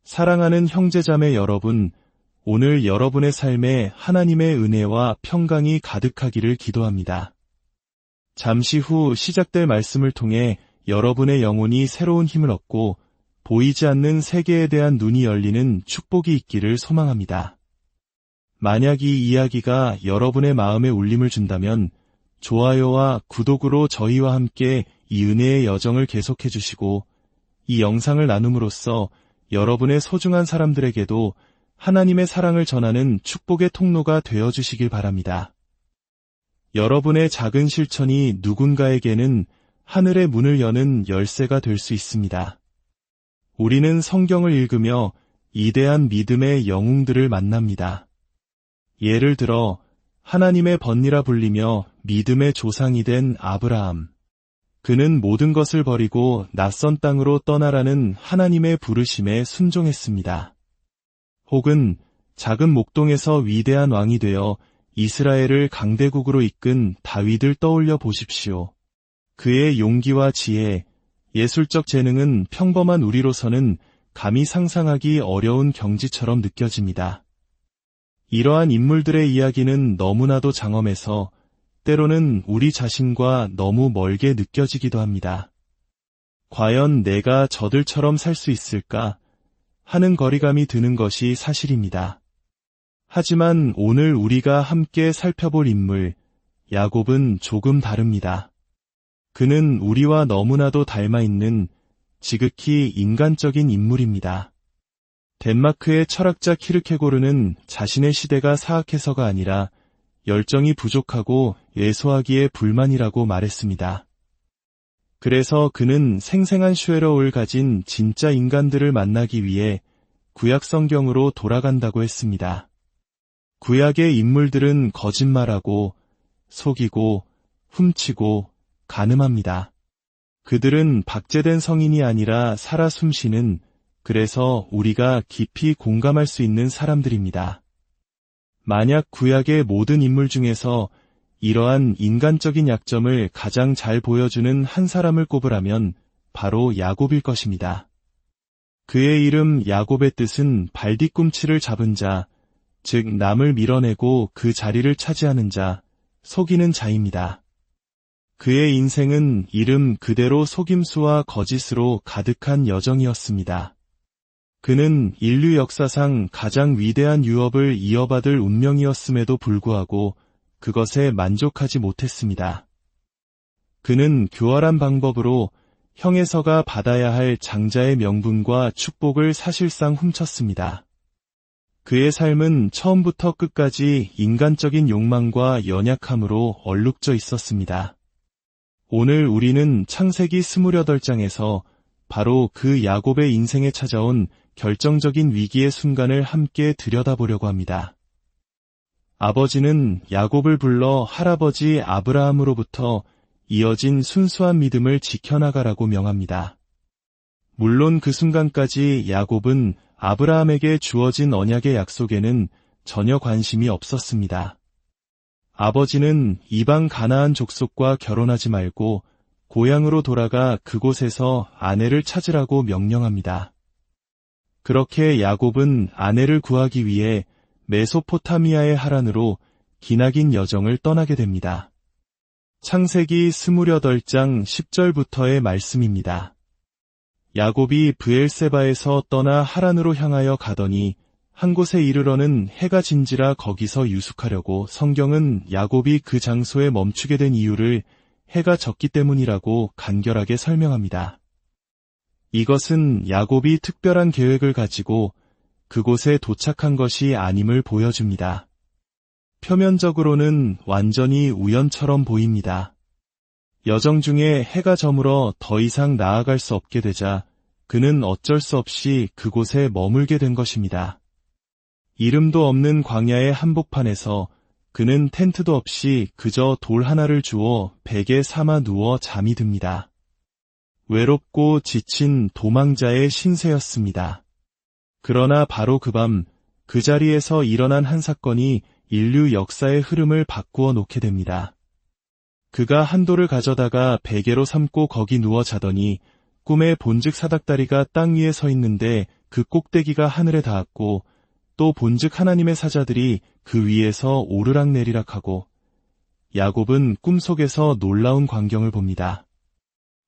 사랑하는 형제자매 여러분, 오늘 여러분의 삶에 하나님의 은혜와 평강이 가득하기를 기도합니다. 잠시 후 시작될 말씀을 통해 여러분의 영혼이 새로운 힘을 얻고 보이지 않는 세계에 대한 눈이 열리는 축복이 있기를 소망합니다. 만약 이 이야기가 여러분의 마음에 울림을 준다면 좋아요와 구독으로 저희와 함께 이 은혜의 여정을 계속해 주시고 이 영상을 나눔으로써 여러분의 소중한 사람들에게도 하나님의 사랑을 전하는 축복의 통로가 되어주시길 바랍니다. 여러분의 작은 실천이 누군가에게는 하늘의 문을 여는 열쇠가 될 수 있습니다. 우리는 성경을 읽으며 이대한 믿음의 영웅들을 만납니다. 예를 들어 하나님의 번니라 불리며 믿음의 조상이 된 아브라함. 그는 모든 것을 버리고 낯선 땅으로 떠나라는 하나님의 부르심에 순종했습니다. 혹은 작은 목동에서 위대한 왕이 되어 이스라엘을 강대국으로 이끈 다윗을 떠올려 보십시오. 그의 용기와 지혜, 예술적 재능은 평범한 우리로서는 감히 상상하기 어려운 경지처럼 느껴집니다. 이러한 인물들의 이야기는 너무나도 장엄해서 때로는 우리 자신과 너무 멀게 느껴지기도 합니다. 과연 내가 저들처럼 살 수 있을까 하는 거리감이 드는 것이 사실입니다. 하지만 오늘 우리가 함께 살펴볼 인물, 야곱은 조금 다릅니다. 그는 우리와 너무나도 닮아있는 지극히 인간적인 인물입니다. 덴마크의 철학자 키르케고르는 자신의 시대가 사악해서가 아니라 열정이 부족하고 예소하기에 불만이라고 말했습니다. 그래서 그는 생생한 슈에러를 가진 진짜 인간들을 만나기 위해 구약 성경으로 돌아간다고 했습니다. 구약의 인물들은 거짓말하고 속이고 훔치고 간음합니다. 그들은 박제된 성인이 아니라 살아 숨쉬는, 그래서 우리가 깊이 공감할 수 있는 사람들입니다. 만약 구약의 모든 인물 중에서 이러한 인간적인 약점을 가장 잘 보여주는 한 사람을 꼽으라면 바로 야곱일 것입니다. 그의 이름 야곱의 뜻은 발뒤꿈치를 잡은 자, 즉 남을 밀어내고 그 자리를 차지하는 자, 속이는 자입니다. 그의 인생은 이름 그대로 속임수와 거짓으로 가득한 여정이었습니다. 그는 인류 역사상 가장 위대한 유업을 이어받을 운명이었음에도 불구하고 그것에 만족하지 못했습니다. 그는 교활한 방법으로 형에서가 받아야 할 장자의 명분과 축복을 사실상 훔쳤습니다. 그의 삶은 처음부터 끝까지 인간적인 욕망과 연약함으로 얼룩져 있었습니다. 오늘 우리는 창세기 28장에서 바로 그 야곱의 인생에 찾아온 결정적인 위기의 순간을 함께 들여다보려고 합니다. 아버지는 야곱을 불러 할아버지 아브라함으로부터 이어진 순수한 믿음을 지켜나가라고 명합니다. 물론 그 순간까지 야곱은 아브라함에게 주어진 언약의 약속에는 전혀 관심이 없었습니다. 아버지는 이방 가나안 족속과 결혼하지 말고 고향으로 돌아가 그곳에서 아내를 찾으라고 명령합니다. 그렇게 야곱은 아내를 구하기 위해 메소포타미아의 하란으로 기나긴 여정을 떠나게 됩니다. 창세기 28장 10절부터의 말씀입니다. 야곱이 브엘세바에서 떠나 하란으로 향하여 가더니 한 곳에 이르러는 해가 진지라 거기서 유숙하려고 성경은 야곱이 그 장소에 멈추게 된 이유를 해가 졌기 때문이라고 간결하게 설명합니다. 이것은 야곱이 특별한 계획을 가지고 그곳에 도착한 것이 아님을 보여줍니다. 표면적으로는 완전히 우연처럼 보입니다. 여정 중에 해가 저물어 더 이상 나아갈 수 없게 되자 그는 어쩔 수 없이 그곳에 머물게 된 것입니다. 이름도 없는 광야의 한복판에서 그는 텐트도 없이 그저 돌 하나를 주워 베개에 삼아 누워 잠이 듭니다. 외롭고 지친 도망자의 신세였습니다. 그러나 바로 그 밤, 그 자리에서 일어난 한 사건이 인류 역사의 흐름을 바꾸어 놓게 됩니다. 그가 한 돌을 가져다가 베개로 삼고 거기 누워 자더니 꿈에 본즉 사닥다리가 땅 위에 서 있는데 그 꼭대기가 하늘에 닿았고 또 본즉 하나님의 사자들이 그 위에서 오르락내리락하고 야곱은 꿈속에서 놀라운 광경을 봅니다.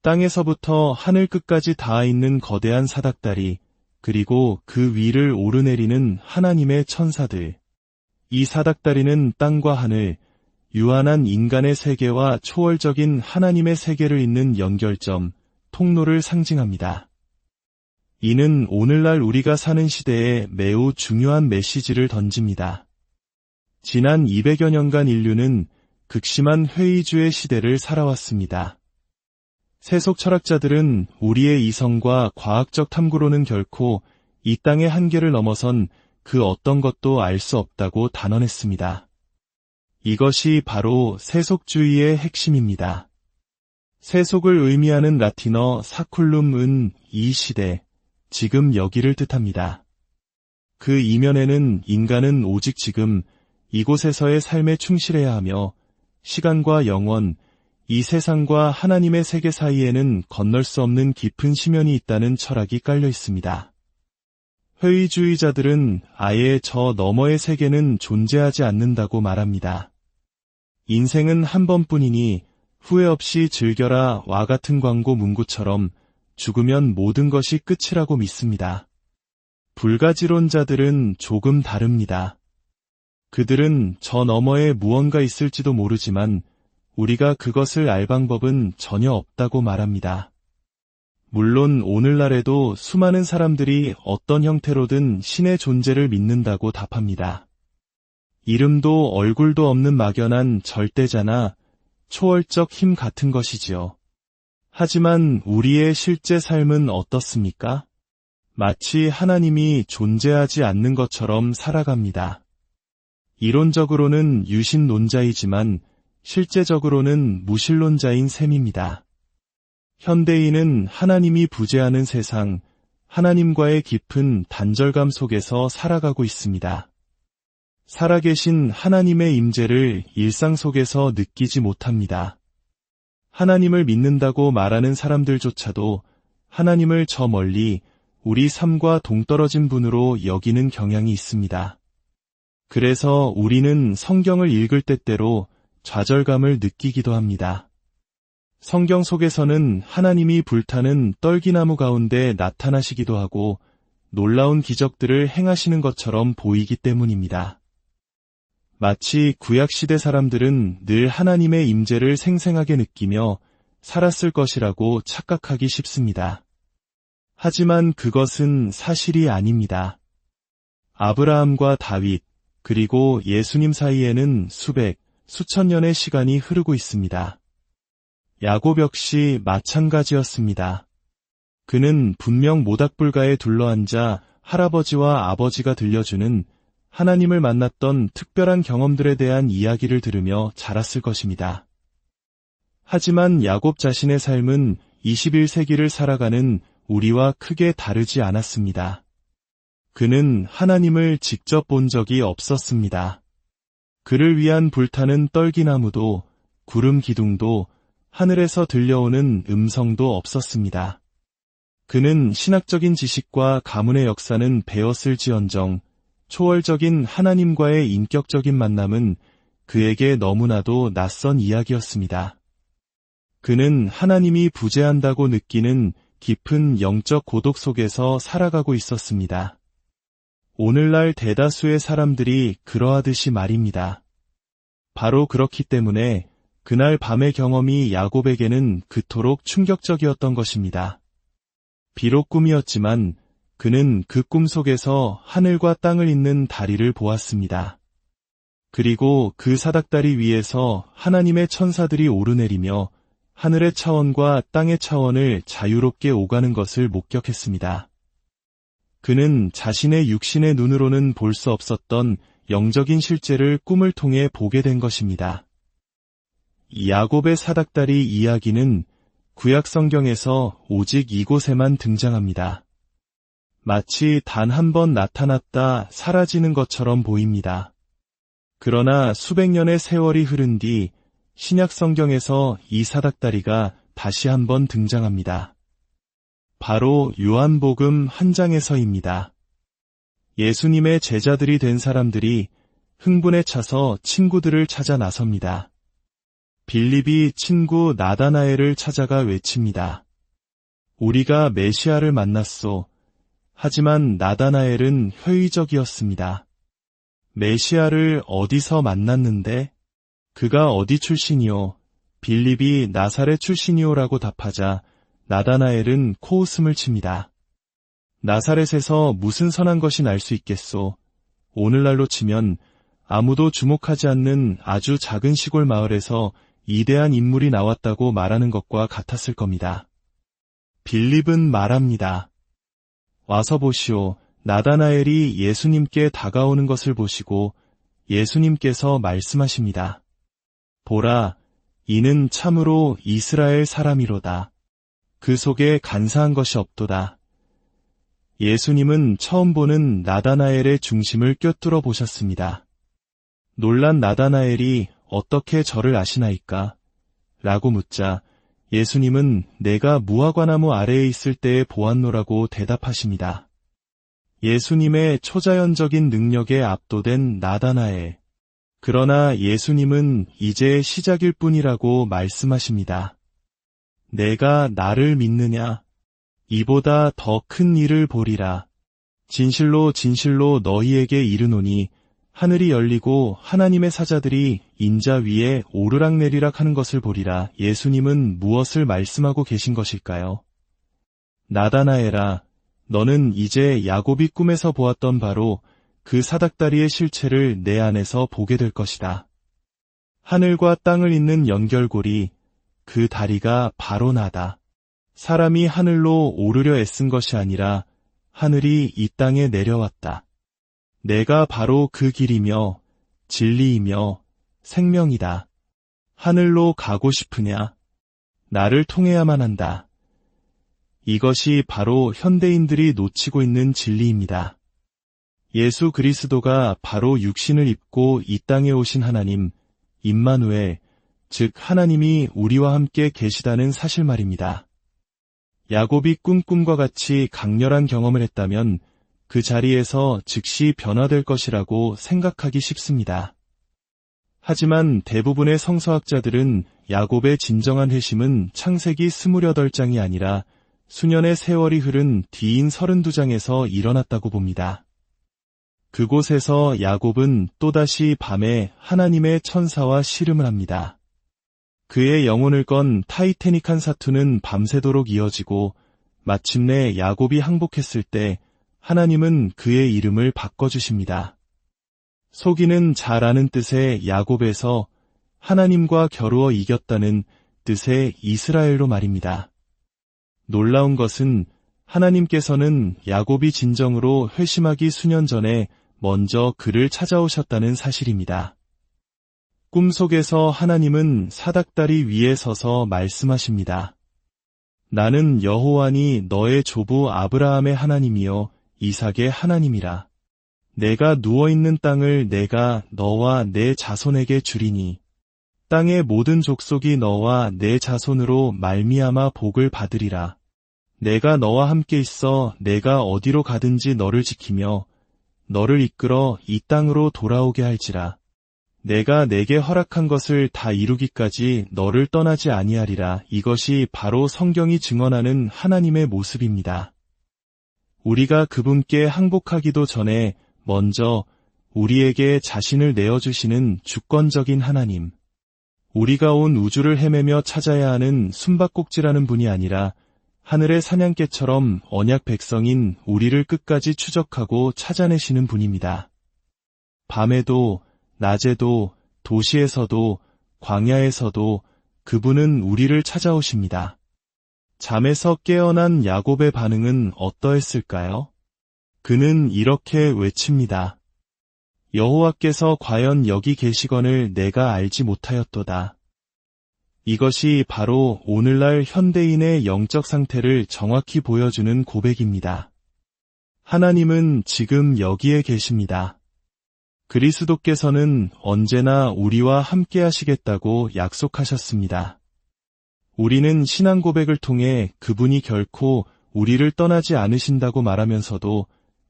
땅에서부터 하늘 끝까지 닿아 있는 거대한 사닥다리, 그리고 그 위를 오르내리는 하나님의 천사들. 이 사닥다리는 땅과 하늘, 유한한 인간의 세계와 초월적인 하나님의 세계를 잇는 연결점, 통로를 상징합니다. 이는 오늘날 우리가 사는 시대에 매우 중요한 메시지를 던집니다. 지난 200여 년간 인류는 극심한 회의주의 시대를 살아왔습니다. 세속 철학자들은 우리의 이성과 과학적 탐구로는 결코 이 땅의 한계를 넘어선 그 어떤 것도 알 수 없다고 단언했습니다. 이것이 바로 세속주의의 핵심입니다. 세속을 의미하는 라틴어 사쿨룸은 이 시대, 지금 여기를 뜻합니다. 그 이면에는 인간은 오직 지금 이곳에서의 삶에 충실해야 하며 시간과 영원, 이 세상과 하나님의 세계 사이에는 건널 수 없는 깊은 심연이 있다는 철학이 깔려 있습니다. 회의주의자들은 아예 저 너머의 세계는 존재하지 않는다고 말합니다. 인생은 한 번뿐이니 후회 없이 즐겨라 와 같은 광고 문구처럼 죽으면 모든 것이 끝이라고 믿습니다. 불가지론자들은 조금 다릅니다. 그들은 저 너머에 무언가 있을지도 모르지만 우리가 그것을 알 방법은 전혀 없다고 말합니다. 물론 오늘날에도 수많은 사람들이 어떤 형태로든 신의 존재를 믿는다고 답합니다. 이름도 얼굴도 없는 막연한 절대자나 초월적 힘 같은 것이지요. 하지만 우리의 실제 삶은 어떻습니까? 마치 하나님이 존재하지 않는 것처럼 살아갑니다. 이론적으로는 유신론자이지만 실제적으로는 무신론자인 셈입니다. 현대인은 하나님이 부재하는 세상, 하나님과의 깊은 단절감 속에서 살아가고 있습니다. 살아계신 하나님의 임재를 일상 속에서 느끼지 못합니다. 하나님을 믿는다고 말하는 사람들조차도 하나님을 저 멀리 우리 삶과 동떨어진 분으로 여기는 경향이 있습니다. 그래서 우리는 성경을 읽을 때때로 좌절감을 느끼기도 합니다. 성경 속에서는 하나님이 불타는 떨기나무 가운데 나타나시기도 하고 놀라운 기적들을 행하시는 것처럼 보이기 때문입니다. 마치 구약시대 사람들은 늘 하나님의 임재를 생생하게 느끼며 살았을 것이라고 착각하기 쉽습니다. 하지만 그것은 사실이 아닙니다. 아브라함과 다윗, 그리고 예수님 사이에는 수백, 수천 년의 시간이 흐르고 있습니다. 야곱 역시 마찬가지였습니다. 그는 분명 모닥불가에 둘러앉아 할아버지와 아버지가 들려주는 하나님을 만났던 특별한 경험들에 대한 이야기를 들으며 자랐을 것입니다. 하지만 야곱 자신의 삶은 21세기를 살아가는 우리와 크게 다르지 않았습니다. 그는 하나님을 직접 본 적이 없었습니다. 그를 위한 불타는 떨기나무도 구름 기둥도 하늘에서 들려오는 음성도 없었습니다. 그는 신학적인 지식과 가문의 역사는 배웠을지언정 초월적인 하나님과의 인격적인 만남은 그에게 너무나도 낯선 이야기였습니다. 그는 하나님이 부재한다고 느끼는 깊은 영적 고독 속에서 살아가고 있었습니다. 오늘날 대다수의 사람들이 그러하듯이 말입니다. 바로 그렇기 때문에 그날 밤의 경험이 야곱에게는 그토록 충격적이었던 것입니다. 비록 꿈이었지만 그는 그 꿈 속에서 하늘과 땅을 잇는 다리를 보았습니다. 그리고 그 사닥다리 위에서 하나님의 천사들이 오르내리며 하늘의 차원과 땅의 차원을 자유롭게 오가는 것을 목격했습니다. 그는 자신의 육신의 눈으로는 볼 수 없었던 영적인 실제를 꿈을 통해 보게 된 것입니다. 야곱의 사닥다리 이야기는 구약 성경에서 오직 이곳에만 등장합니다. 마치 단 한 번 나타났다 사라지는 것처럼 보입니다. 그러나 수백 년의 세월이 흐른 뒤 신약 성경에서 이 사닥다리가 다시 한번 등장합니다. 바로 요한복음 1장에서입니다. 예수님의 제자들이 된 사람들이 흥분에 차서 친구들을 찾아 나섭니다. 빌립이 친구 나다나엘을 찾아가 외칩니다. 우리가 메시아를 만났소. 하지만 나다나엘은 회의적이었습니다. 메시아를 어디서 만났는데? 그가 어디 출신이요? 빌립이 나사렛 출신이요라고 답하자 나다나엘은 코웃음을 칩니다. 나사렛에서 무슨 선한 것이 날 수 있겠소? 오늘날로 치면 아무도 주목하지 않는 아주 작은 시골 마을에서 이대한 인물이 나왔다고 말하는 것과 같았을 겁니다. 빌립은 말합니다. 와서 보시오. 나다나엘이 예수님께 다가오는 것을 보시고 예수님께서 말씀하십니다. 보라, 이는 참으로 이스라엘 사람이로다. 그 속에 간사한 것이 없도다. 예수님은 처음 보는 나다나엘의 중심을 꿰뚫어 보셨습니다. 놀란 나다나엘이 어떻게 저를 아시나이까? 라고 묻자 예수님은 내가 무화과나무 아래에 있을 때에 보았노라고 대답하십니다. 예수님의 초자연적인 능력에 압도된 나다나엘. 그러나 예수님은 이제 시작일 뿐이라고 말씀하십니다. 내가 나를 믿느냐? 이보다 더 큰 일을 보리라. 진실로 진실로 너희에게 이르노니 하늘이 열리고 하나님의 사자들이 인자 위에 오르락내리락 하는 것을 보리라. 예수님은 무엇을 말씀하고 계신 것일까요? 나다나엘아, 너는 이제 야곱이 꿈에서 보았던 바로 그 사닥다리의 실체를 내 안에서 보게 될 것이다. 하늘과 땅을 잇는 연결고리, 그 다리가 바로 나다. 사람이 하늘로 오르려 애쓴 것이 아니라 하늘이 이 땅에 내려왔다. 내가 바로 그 길이며 진리이며 생명이다. 하늘로 가고 싶으냐? 나를 통해야만 한다. 이것이 바로 현대인들이 놓치고 있는 진리입니다. 예수 그리스도가 바로 육신을 입고 이 땅에 오신 하나님, 임마누엘, 즉 하나님이 우리와 함께 계시다는 사실 말입니다. 야곱이 꿈과 같이 강렬한 경험을 했다면 그 자리에서 즉시 변화될 것이라고 생각하기 쉽습니다. 하지만 대부분의 성서학자들은 야곱의 진정한 회심은 창세기 28장이 아니라 수년의 세월이 흐른 뒤인 32장에서 일어났다고 봅니다. 그곳에서 야곱은 또다시 밤에 하나님의 천사와 씨름을 합니다. 그의 영혼을 건 타이타닉한 사투는 밤새도록 이어지고 마침내 야곱이 항복했을 때 하나님은 그의 이름을 바꿔주십니다. 속이는 자라는 뜻의 야곱에서 하나님과 겨루어 이겼다는 뜻의 이스라엘로 말입니다. 놀라운 것은 하나님께서는 야곱이 진정으로 회심하기 수년 전에 먼저 그를 찾아오셨다는 사실입니다. 꿈속에서 하나님은 사닥다리 위에 서서 말씀하십니다. 나는 여호와니 너의 조부 아브라함의 하나님이요 이삭의 하나님이라. 내가 누워있는 땅을 내가 너와 내 자손에게 주리니 땅의 모든 족속이 너와 내 자손으로 말미암아 복을 받으리라. 내가 너와 함께 있어 내가 어디로 가든지 너를 지키며 너를 이끌어 이 땅으로 돌아오게 할지라. 내가 내게 허락한 것을 다 이루기까지 너를 떠나지 아니하리라. 이것이 바로 성경이 증언하는 하나님의 모습입니다. 우리가 그분께 항복하기도 전에 먼저 우리에게 자신을 내어주시는 주권적인 하나님. 우리가 온 우주를 헤매며 찾아야 하는 숨바꼭질하는 분이 아니라 하늘의 사냥개처럼 언약 백성인 우리를 끝까지 추적하고 찾아내시는 분입니다. 밤에도 낮에도 도시에서도 광야에서도 그분은 우리를 찾아오십니다. 잠에서 깨어난 야곱의 반응은 어떠했을까요? 그는 이렇게 외칩니다. 여호와께서 과연 여기 계시거늘 내가 알지 못하였도다. 이것이 바로 오늘날 현대인의 영적 상태를 정확히 보여주는 고백입니다. 하나님은 지금 여기에 계십니다. 그리스도께서는 언제나 우리와 함께 하시겠다고 약속하셨습니다. 우리는 신앙 고백을 통해 그분이 결코 우리를 떠나지 않으신다고 말하면서도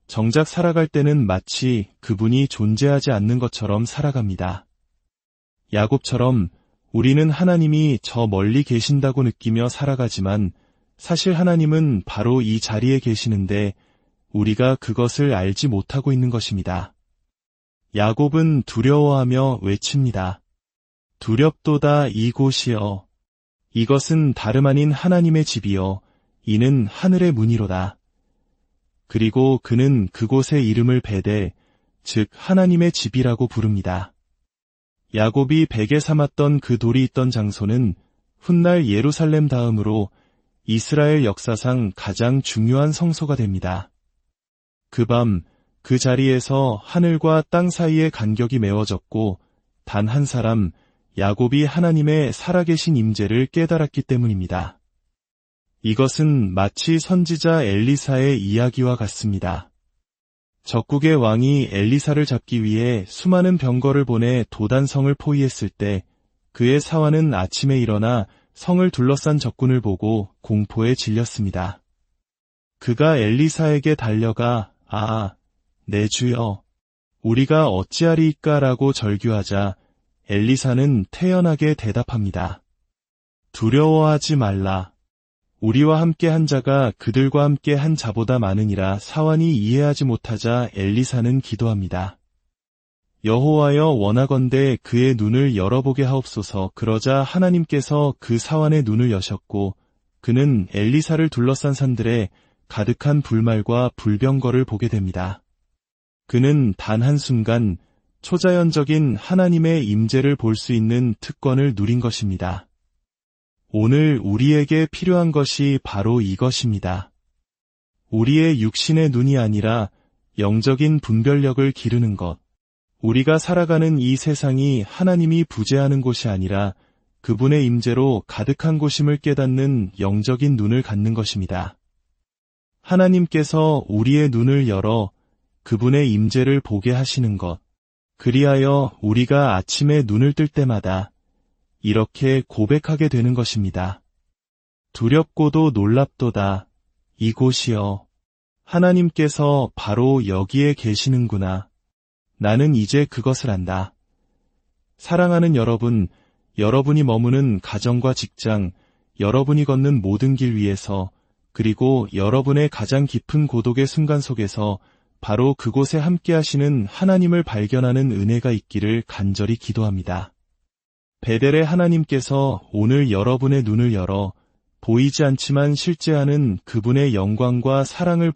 정작 살아갈 때는 마치 그분이 존재하지 않는 것처럼 살아갑니다. 야곱처럼 우리는 하나님이 저 멀리 계신다고 느끼며 살아가지만 사실 하나님은 바로 이 자리에 계시는데 우리가 그것을 알지 못하고 있는 것입니다. 야곱은 두려워하며 외칩니다. 두렵도다 이곳이여. 이것은 다름 아닌 하나님의 집이요. 이는 하늘의 문이로다. 그리고 그는 그곳의 이름을 베델, 즉 하나님의 집이라고 부릅니다. 야곱이 베개 삼았던 그 돌이 있던 장소는 훗날 예루살렘 다음으로 이스라엘 역사상 가장 중요한 성소가 됩니다. 그 밤, 그 자리에서 하늘과 땅 사이의 간격이 메워졌고 단 한 사람, 야곱이 하나님의 살아계신 임재를 깨달았기 때문입니다. 이것은 마치 선지자 엘리사의 이야기와 같습니다. 적국의 왕이 엘리사를 잡기 위해 수많은 병거를 보내 도단성을 포위했을 때 그의 사환은 아침에 일어나 성을 둘러싼 적군을 보고 공포에 질렸습니다. 그가 엘리사에게 달려가 내 주여, 우리가 어찌하리이까라고 절규하자 엘리사는 태연하게 대답합니다. 두려워하지 말라. 우리와 함께 한 자가 그들과 함께 한 자보다 많으니라. 사환이 이해하지 못하자 엘리사는 기도합니다. 여호와여, 원하건대 그의 눈을 열어보게 하옵소서. 그러자 하나님께서 그 사환의 눈을 여셨고 그는 엘리사를 둘러싼 산들에 가득한 불말과 불병거를 보게 됩니다. 그는 단 한순간 초자연적인 하나님의 임재를 볼 수 있는 특권을 누린 것입니다. 오늘 우리에게 필요한 것이 바로 이것입니다. 우리의 육신의 눈이 아니라 영적인 분별력을 기르는 것. 우리가 살아가는 이 세상이 하나님이 부재하는 곳이 아니라 그분의 임재로 가득한 곳임을 깨닫는 영적인 눈을 갖는 것입니다. 하나님께서 우리의 눈을 열어 그분의 임재를 보게 하시는 것. 그리하여 우리가 아침에 눈을 뜰 때마다 이렇게 고백하게 되는 것입니다. 두렵고도 놀랍도다. 이곳이여. 하나님께서 바로 여기에 계시는구나. 나는 이제 그것을 안다. 사랑하는 여러분, 여러분이 머무는 가정과 직장, 여러분이 걷는 모든 길 위에서, 그리고 여러분의 가장 깊은 고독의 순간 속에서 바로 그곳에 함께 하시는 하나님을 발견하는 은혜가 있기를 간절히 기도합니다. 베델의 하나님께서 오늘 여러분의 눈을 열어 보이지 않지만 실제하는 그분의 영광과 사랑을